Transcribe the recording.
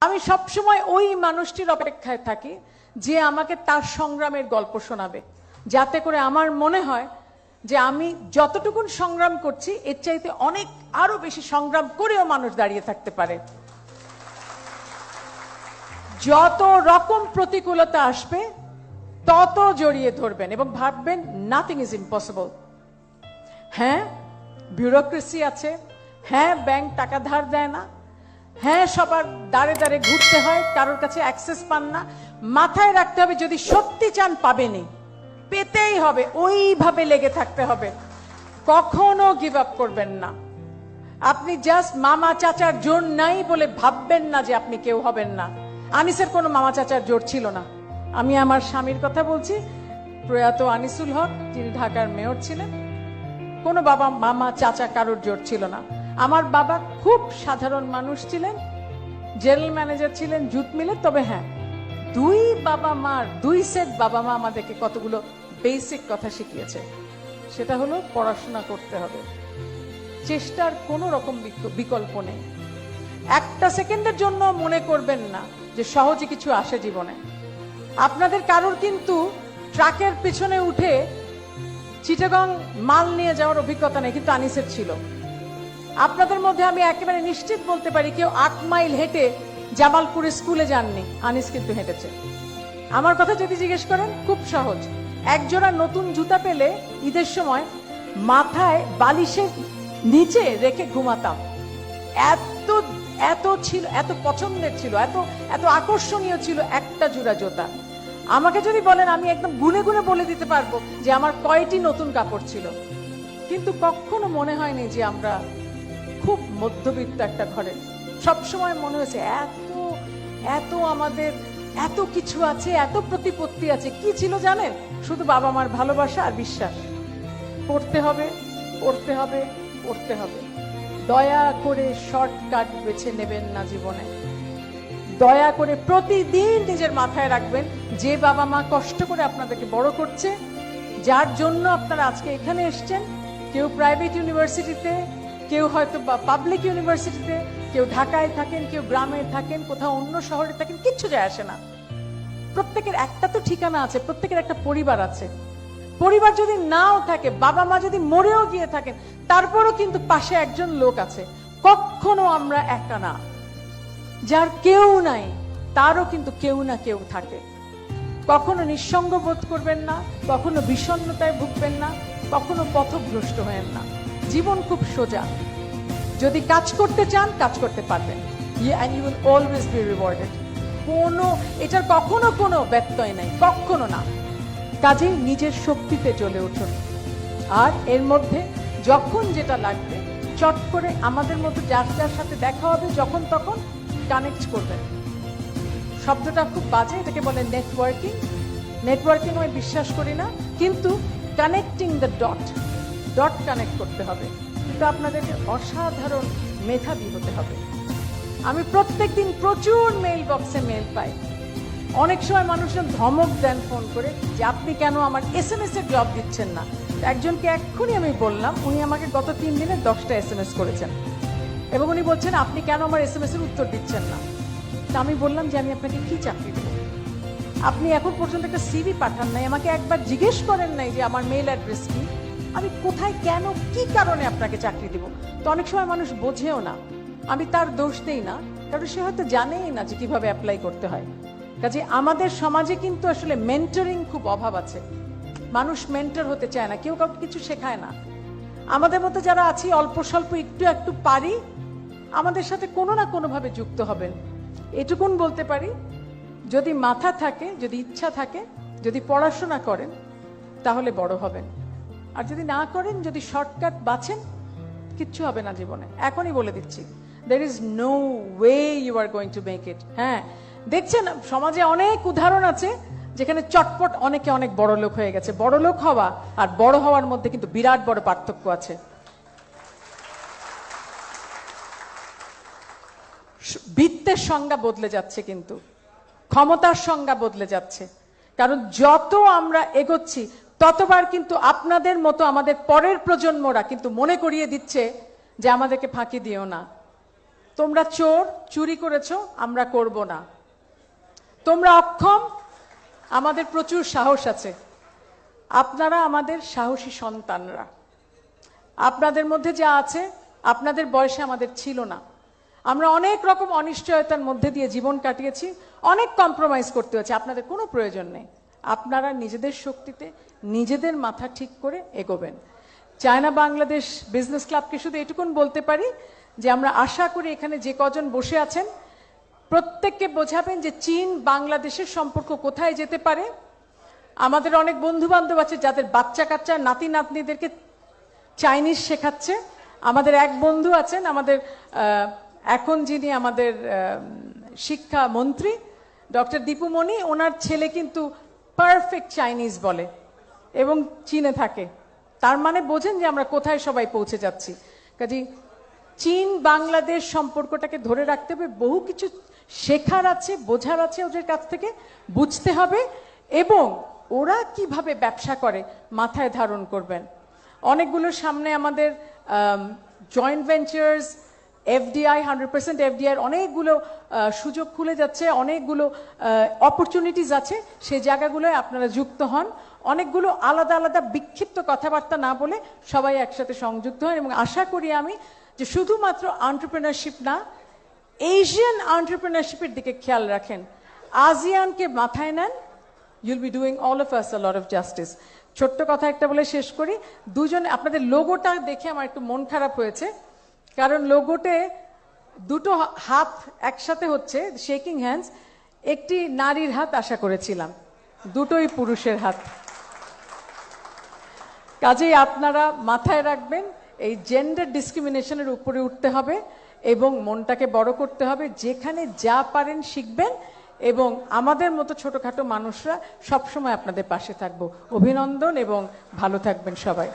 আমি সবসময় ওই মানুষটির অপেক্ষায় থাকি যে আমাকে তার সংগ্রামের গল্প শোনাবে, যাতে করে আমার মনে হয় যে আমি যতটুকুন সংগ্রাম করছি এর চাইতে অনেক আরো বেশি সংগ্রাম করেও মানুষ দাঁড়িয়ে থাকতে পারে। যত রকম প্রতিকূলতা আসবে তত জড়িয়ে ধরবেন এবং ভাববেন নাথিং ইজ ইম্পসিবল। হ্যাঁ, ব্যুরোক্রেসি আছে, হ্যাঁ ব্যাংক টাকা ধার দেয় না, হ্যাঁ সবার দাঁড়ে দাঁড়ে ঘুরতে হয়, কারোর কাছে অ্যাক্সেস পান না। মাথায় রাখতে হবে যদি সত্যি চান পাবেনই, পেতেই হবে, ওইভাবে লেগে থাকতে হবে, কখনো গিভ আপ করবেন না। আপনি জাস্ট মামা চাচার জোর নাই বলে ভাববেন না যে আপনি কেউ হবেন না। আনিসের কোনো মামা চাচার জোর ছিল না। আমি আমার স্বামীর কথা বলছি, প্রয়াত আনিসুল হক, যিনি ঢাকার মেয়র ছিলেন, কোনো বাবা মামা চাচা কারোর জোর ছিল না। আমার বাবা খুব সাধারণ মানুষ ছিলেন, জেনারেল ম্যানেজার ছিলেন জুট মিলে। তবে হ্যাঁ, দুই সেট বাবা মা আমাদেরকে কতগুলো বেসিক কথা শিখিয়েছে। সেটা হলো পড়াশোনা করতে হবে, চেষ্টার কোনো রকম বিকল্প নেই। একটা সেকেন্ডের জন্য মনে করবেন না যে সহজে কিছু আসে জীবনে। আপনাদের কারোর কিন্তু ট্রাকের পিছনে উঠে চিটাগং মাল নিয়ে যাওয়ার অভিজ্ঞতা নেই, কিন্তু আনিসের ছিল। আপনাদের মধ্যে আমি একেবারে নিশ্চিত বলতে পারি কেউ 8 মাইল হেঁটে জামালপুরে স্কুলে যাননি, আনিস কিন্তু হেঁটেছে। আমার কথা যদি জিজ্ঞেস করেন, খুব সহজ। একজোড়া নতুন জুতা পেলে ঈদের সময় মাথায় বালিশের নিচে রেখে ঘুমাতাম। এত এত ছিল, এত পছন্দের ছিল, এত এত আকর্ষণীয় ছিল একটা জোড়া জুতা। আমাকে যদি বলেন, আমি একদম গুনে গুনে বলে দিতে পারবো যে আমার কয়টি নতুন কাপড় ছিল। কিন্তু কখনো মনে হয়নি যে আমরা খুব মধ্যবিত্ত একটা ঘরে। সবসময় মনে হয়েছে এত এত আমাদের এত কিছু আছে, এত প্রতিপত্তি আছে। কি ছিল জানেন? শুধু বাবা মার ভালোবাসা আর বিশ্বাস। পড়তে হবে, পড়তে হবে, পড়তে হবে। দয়া করে শর্টকাট বেছে নেবেন না জীবনে। দয়া করে প্রতিদিন নিজের মাথায় রাখবেন যে বাবা মা কষ্ট করে আপনাদেরকে বড় করছে, যার জন্য আপনারা আজকে এখানে এসছেন, কেউ প্রাইভেট ইউনিভার্সিটিতে, কেউ হয়তো পাবলিক ইউনিভার্সিটিতে, কেউ ঢাকায় থাকেন, কেউ গ্রামে থাকেন, কোথাও অন্য শহরে থাকেন, কিচ্ছু যায় আসে না। প্রত্যেকের একটা তো ঠিকানা আছে, প্রত্যেকের একটা পরিবার আছে। পরিবার যদি নাও থাকে, বাবা মা যদি মরেও গিয়ে থাকেন, তারপরও কিন্তু পাশে একজন লোক আছে। কখনো আমরা একা না। যার কেউ নাই তারও কিন্তু কেউ না কেউ থাকে। কখনো নিঃসঙ্গ বোধ করবেন না, কখনো বিষণ্ণতায় ভুগবেন না, কখনো পথভ্রষ্ট হবেন না। জীবন খুব সোজা। যদি কাজ করতে চান, কাজ করতে পারবেন, and you will always be rewarded। এটার কখনো কোনো ব্যত্যয় নাই, কখনো না। কাজেই নিজের শক্তিতে চলে উঠুন। আর এর মধ্যে যখন যেটা লাগবে চট করে আমাদের মতো যার যার সাথে দেখা হবে যখন তখন কানেক্ট করবেন। শব্দটা খুব বাজে, এটাকে বলে নেটওয়ার্কিং। নেটওয়ার্কিং আমি বিশ্বাস করি না, কিন্তু কানেক্টিং দ্য ডট কানেক্ট করতে হবে। কিন্তু আপনাদেরকে অসাধারণ মেধাবী হতে হবে। আমি প্রত্যেকদিন প্রচুর মেইল বক্সে মেইল পাই। অনেক সময় মানুষজন ধমক দেন ফোন করে যে আপনি কেন আমার SMS এর জবাব দিচ্ছেন না। একজনকে এক্ষুনি আমি বললাম, উনি আমাকে গত 3 দিনে 10টা SMS করেছেন এবং উনি বলছেন আপনি কেন আমার SMS এর উত্তর দিচ্ছেন না। তা আমি বললাম যে আমি আপনাকে কি চাকরি দেব? আপনি এখন পর্যন্ত একটা CV পাঠান নাই, আমাকে একবার জিজ্ঞেস করেন নাই যে আমার মেইল অ্যাড্রেস কি, আমি কোথায়, কেন, কি কারণে আপনাকে চাকরি দেব। তো অনেক সময় মানুষ বোঝেও না। আমি তার দোষ দেই না, কারণ সে হয়তো জানেই না যে কিভাবে অ্যাপ্লাই করতে হয়। কাজে আমাদের সমাজে কিন্তু আসলে মেন্টরিং খুব অভাব আছে। মানুষ মেন্টর হতে চায় না, কেউ কাউকে কিছু শেখায় না। আমাদের মধ্যে যারা আছি অল্প স্বল্প একটু একটু পারি, আমাদের সাথে কোনো না কোনোভাবে যুক্ত হবেন। এটুকুন বলতে পারি, যদি মাথা থাকে, যদি ইচ্ছা থাকে, যদি পড়াশোনা করেন, তাহলে বড় হবেন। আর যদি না করেন, যদি শর্টকাট বাছেন, কিচ্ছু হবে না জীবনে। এখনই বলে দিচ্ছি, there is no way you are going to make it। হ্যাঁ, দেখছেন সমাজে অনেক উদাহরণ আছে যেখানে চটপট অনেকে অনেক বড় লোক হয়ে গেছে। বড় লোক হওয়া আর বড় হওয়ার মধ্যে কিন্তু বিরাট বড় পার্থক্য আছে। বৃত্তের সংজ্ঞা বদলে যাচ্ছে, কিন্তু ক্ষমতার সংজ্ঞা বদলে যাচ্ছে। কারণ যত আমরা এগোচ্ছি ততবার কিন্তু আপনাদের মতো আমাদের পরের প্রজন্মরা কিন্তু মনে করিয়ে দিচ্ছে যে আমাদেরকে ফাঁকি দিও না। তোমরা চোর, চুরি করেছো, আমরা করব না। তোমরা অক্ষম, আমাদের প্রচুর সাহস আছে। আপনারা আমাদের সাহসী সন্তানরা। আপনাদের মধ্যে যা আছে আপনাদের বয়সে আমাদের ছিল না। আমরা অনেক রকম অনিশ্চয়তার মধ্যে দিয়ে জীবন কাটিয়েছি, অনেক কম্প্রোমাইজ করতে হয়েছে। আপনাদের কোনো প্রয়োজন নেই। আপনারা নিজেদের শক্তিতে নিজেদের মাথা ঠিক করে এগোবেন। চায়না বাংলাদেশ বিজনেস ক্লাবকে শুধু এটুকুন বলতে পারি যে আমরা আশা করি এখানে যে কজন বসে আছেন প্রত্যেককে বোঝাবেন যে চীন বাংলাদেশের সম্পর্ক কোথায় যেতে পারে। আমাদের অনেক বন্ধু বান্ধব আছে যাদের বাচ্চা কাচ্চা নাতি নাতনিদেরকে চাইনিজ শেখাচ্ছে। আমাদের এক বন্ধু আছেন, আমাদের এখন যিনি আমাদের শিক্ষা মন্ত্রী ডক্টর দীপুমণি, ওনার ছেলে কিন্তু পারফেক্ট চাইনিজ বলে এবং চীনে থাকে। তার মানে বোঝেন যে আমরা কোথায় সবাই পৌঁছে যাচ্ছি। কাজে চীন বাংলাদেশ সম্পর্কটাকে ধরে রাখতে হবে। বহু কিছু শেখার আছে, বোঝার আছে ওদের কাছ থেকে, বুঝতে হবে এবং ওরা কিভাবে ব্যবসা করে মাথায় ধারণ করবেন। অনেকগুলোর সামনে আমাদের জয়েন্ট ভেঞ্চার্স, এফডিআই, 100% এফডিআই অনেকগুলো সুযোগ খুলে যাচ্ছে, অনেকগুলো অপরচুনিটিস আছে। সেই জায়গাগুলোয় আপনারা যুক্ত হন। অনেকগুলো আলাদা আলাদা বিক্ষিপ্ত কথাবার্তা না বলে সবাই একসাথে সংযুক্ত হন এবং আশা করি আমি যে শুধুমাত্র এন্টারপ্রেনারশিপ না, এশিয়ান এন্টারপ্রেনারশিপের দিকে খেয়াল রাখেন, আসিয়ানকে মাথায় নেন। You'll be doing all of us a lot of justice. ছোট্ট কথা একটা বলে শেষ করি। দুজনে আপনাদের লোগোটা দেখে আমার একটু মন খারাপ হয়েছে, কারণ লোগোতে দুটো হাত একসাথে হচ্ছে, শেকিং হ্যান্ডস। একটি নারীর হাত আশা করেছিলাম, দুটোই পুরুষের হাত। কাজেই আপনারা মাথায় রাখবেন এই জেন্ডার ডিসক্রিমিনেশনের উপরে উঠতে হবে এবং মনটাকে বড় করতে হবে। যেখানে যা পারেন শিখবেন এবং আমাদের মতো ছোটখাটো মানুষরা সবসময় আপনাদের পাশে থাকবো। অভিনন্দন এবং ভালো থাকবেন সবাই।